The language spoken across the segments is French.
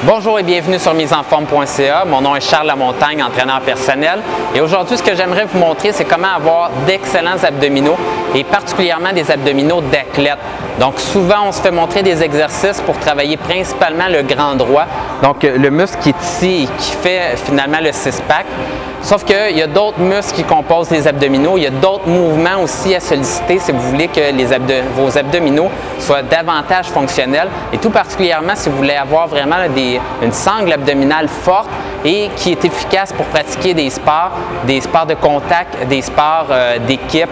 Bonjour et bienvenue sur misenforme.ca. Mon nom est Charles Lamontagne, entraîneur personnel. Et aujourd'hui, ce que j'aimerais vous montrer, c'est comment avoir d'excellents abdominaux et particulièrement des abdominaux d'athlète. Donc souvent, on se fait montrer des exercices pour travailler principalement le grand droit, donc le muscle qui est ici et qui fait finalement le six-pack. Sauf qu'il y a d'autres muscles qui composent les abdominaux. Il y a d'autres mouvements aussi à solliciter si vous voulez que vos abdominaux soient davantage fonctionnels. Et tout particulièrement si vous voulez avoir vraiment une sangle abdominale forte et qui est efficace pour pratiquer des sports de contact, des sports d'équipe,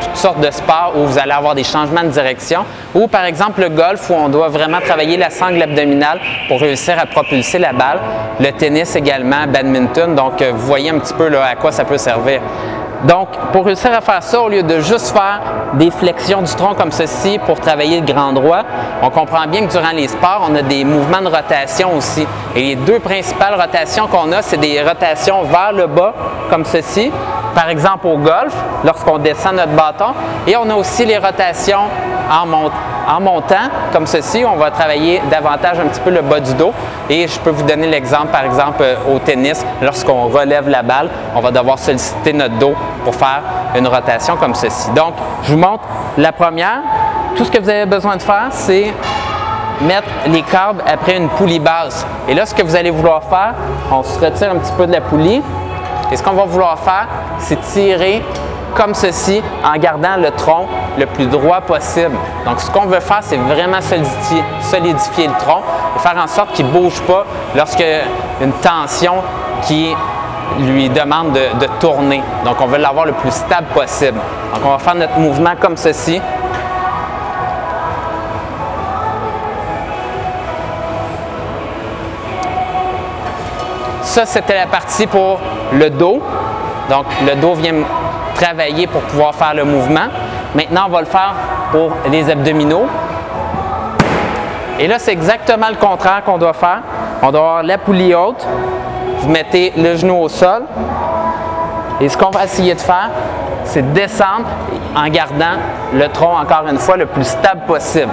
toutes sortes de sports où vous allez avoir des changements de direction. Ou par exemple le golf où on doit vraiment travailler la sangle abdominale pour réussir à propulser la balle. Le tennis également, badminton. Donc vous voyez un petit peu là, à quoi ça peut servir. Donc, pour réussir à faire ça, au lieu de juste faire des flexions du tronc comme ceci pour travailler le grand droit, on comprend bien que durant les sports, on a des mouvements de rotation aussi. Et les deux principales rotations qu'on a, c'est des rotations vers le bas comme ceci, par exemple au golf, lorsqu'on descend notre bâton. Et on a aussi les rotations en montant, comme ceci, on va travailler davantage un petit peu le bas du dos. Et je peux vous donner l'exemple, par exemple, au tennis, lorsqu'on relève la balle, on va devoir solliciter notre dos pour faire une rotation comme ceci. Donc, je vous montre la première. Tout ce que vous avez besoin de faire, c'est mettre les câbles après une poulie basse. Et là, ce que vous allez vouloir faire, on se retire un petit peu de la poulie. Et ce qu'on va vouloir faire, c'est tirer comme ceci en gardant le tronc le plus droit possible. Donc, ce qu'on veut faire, c'est vraiment solidifier le tronc et faire en sorte qu'il ne bouge pas lorsqu'il y a une tension qui lui demande de tourner. Donc, on veut l'avoir le plus stable possible. Donc, on va faire notre mouvement comme ceci. Ça, c'était la partie pour le dos. Donc, le dos vient travailler pour pouvoir faire le mouvement. Maintenant, on va le faire pour les abdominaux. Et là, c'est exactement le contraire qu'on doit faire. On doit avoir la poulie haute. Vous mettez le genou au sol. Et ce qu'on va essayer de faire, c'est descendre en gardant le tronc, encore une fois, le plus stable possible.